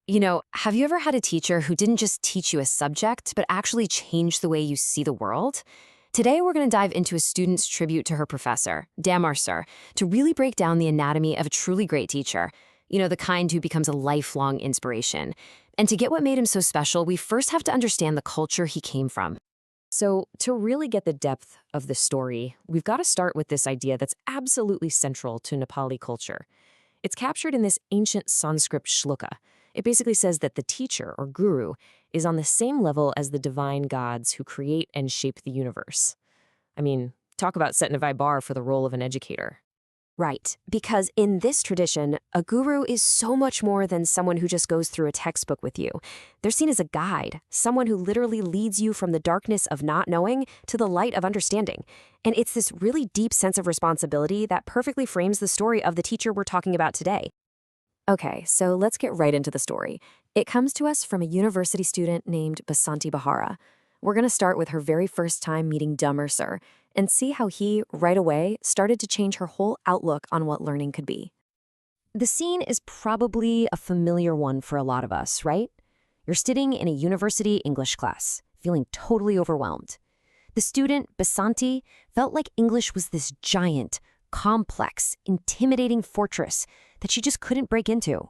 Have you ever had a teacher who didn't just teach you a subject, but actually changed the way you see the world? Today, we're going to dive into a student's tribute to her professor, Damar Sir, to really break down the anatomy of a truly great teacher. The kind who becomes a lifelong inspiration. And to get what made him so special, we first have to understand the culture he came from. So, to really get the depth of the story, we've got to start with this idea that's absolutely central to Nepali culture. It's captured in this ancient Sanskrit shloka. It basically says that the teacher, or guru, is on the same level as the divine gods who create and shape the universe. I mean, talk about setting a high bar for the role of an educator. Right, because in this tradition, a guru is so much more than someone who just goes through a textbook with you. They're seen as a guide, someone who literally leads you from the darkness of not knowing to the light of understanding. And it's this really deep sense of responsibility that perfectly frames the story of the teacher we're talking about today. Okay, so let's get right into the story. It comes to us from a university student named Basanti Bohara. We're going to start with her very first time meeting Damar Sir and see how he, right away, started to change her whole outlook on what learning could be. The scene is probably a familiar one for a lot of us, right? You're sitting in a university English class, feeling totally overwhelmed. The student, Basanti, felt like English was this giant, complex, intimidating fortress that she just couldn't break into.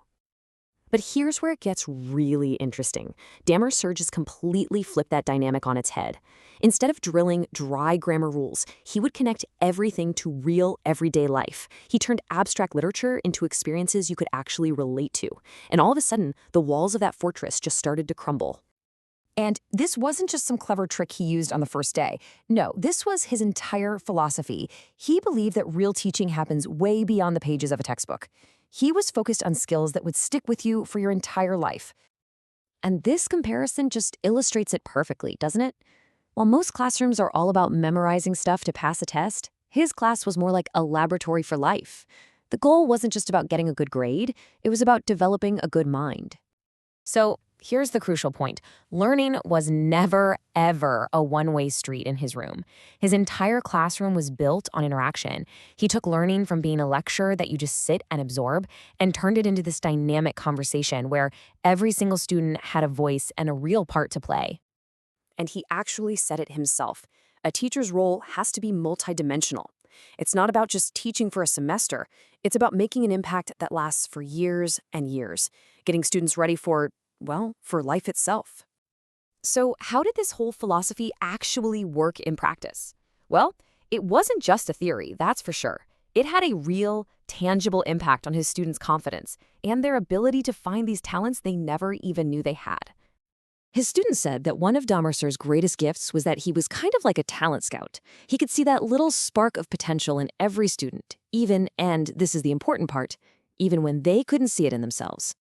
But here's where it gets really interesting. Damar Sir just completely flipped that dynamic on its head. Instead of drilling dry grammar rules, he would connect everything to real, everyday life. He turned abstract literature into experiences you could actually relate to. And all of a sudden, the walls of that fortress just started to crumble. And this wasn't just some clever trick he used on the first day. No, this was his entire philosophy. He believed that real teaching happens way beyond the pages of a textbook. He was focused on skills that would stick with you for your entire life. And this comparison just illustrates it perfectly, doesn't it? While most classrooms are all about memorizing stuff to pass a test, his class was more like a laboratory for life. The goal wasn't just about getting a good grade, it was about developing a good mind. So, here's the crucial point. Learning was never, ever a one-way street in his room. His entire classroom was built on interaction. He took learning from being a lecture that you just sit and absorb and turned it into this dynamic conversation where every single student had a voice and a real part to play. And he actually said it himself. A teacher's role has to be multidimensional. It's not about just teaching for a semester. It's about making an impact that lasts for years and years, getting students ready for life itself. So how did this whole philosophy actually work in practice? Well, it wasn't just a theory, that's for sure. It had a real, tangible impact on his students' confidence and their ability to find these talents they never even knew they had. His students said that one of Damar Sir's greatest gifts was that he was kind of like a talent scout. He could see that little spark of potential in every student, even, and this is the important part, even when they couldn't see it in themselves.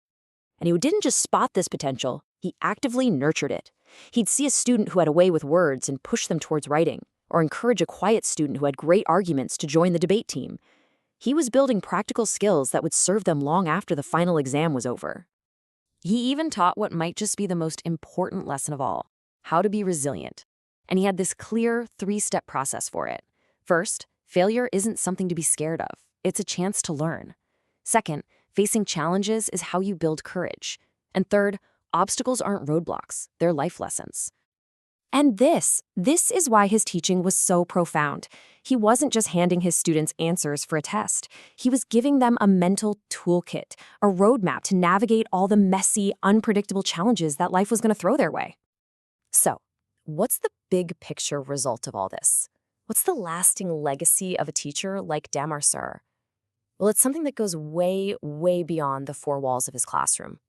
And he didn't just spot this potential, he actively nurtured it. He'd see a student who had a way with words and push them towards writing, or encourage a quiet student who had great arguments to join the debate team. He was building practical skills that would serve them long after the final exam was over. He even taught what might just be the most important lesson of all, how to be resilient. And he had this clear 3-step process for it. First, failure isn't something to be scared of. It's a chance to learn. Second, facing challenges is how you build courage. And third, obstacles aren't roadblocks, they're life lessons. And this is why his teaching was so profound. He wasn't just handing his students answers for a test. He was giving them a mental toolkit, a roadmap to navigate all the messy, unpredictable challenges that life was going to throw their way. So, what's the big picture result of all this? What's the lasting legacy of a teacher like Damar Sir? Well, it's something that goes way, way beyond the 4 walls of his classroom.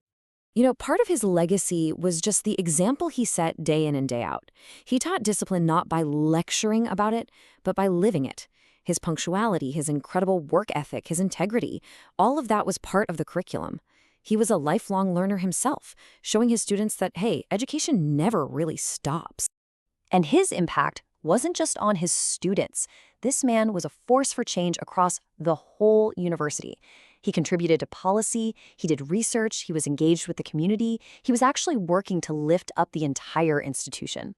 Part of his legacy was just the example he set day in and day out. He taught discipline not by lecturing about it, but by living it. His punctuality, his incredible work ethic, his integrity, all of that was part of the curriculum. He was a lifelong learner himself, showing his students that, hey, education never really stops. And his impact wasn't just on his students. This man was a force for change across the whole university. He contributed to policy, he did research, he was engaged with the community, he was actually working to lift up the entire institution.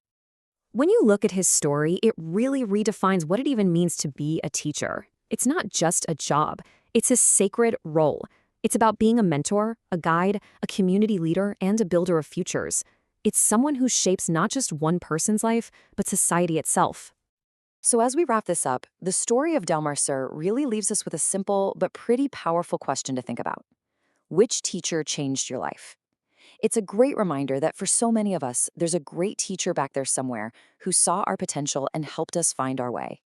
When you look at his story, it really redefines what it even means to be a teacher. It's not just a job, it's a sacred role. It's about being a mentor, a guide, a community leader, and a builder of futures. It's someone who shapes not just one person's life, but society itself. So as we wrap this up, the story of Delmarcer really leaves us with a simple but pretty powerful question to think about. Which teacher changed your life? It's a great reminder that for so many of us, there's a great teacher back there somewhere who saw our potential and helped us find our way.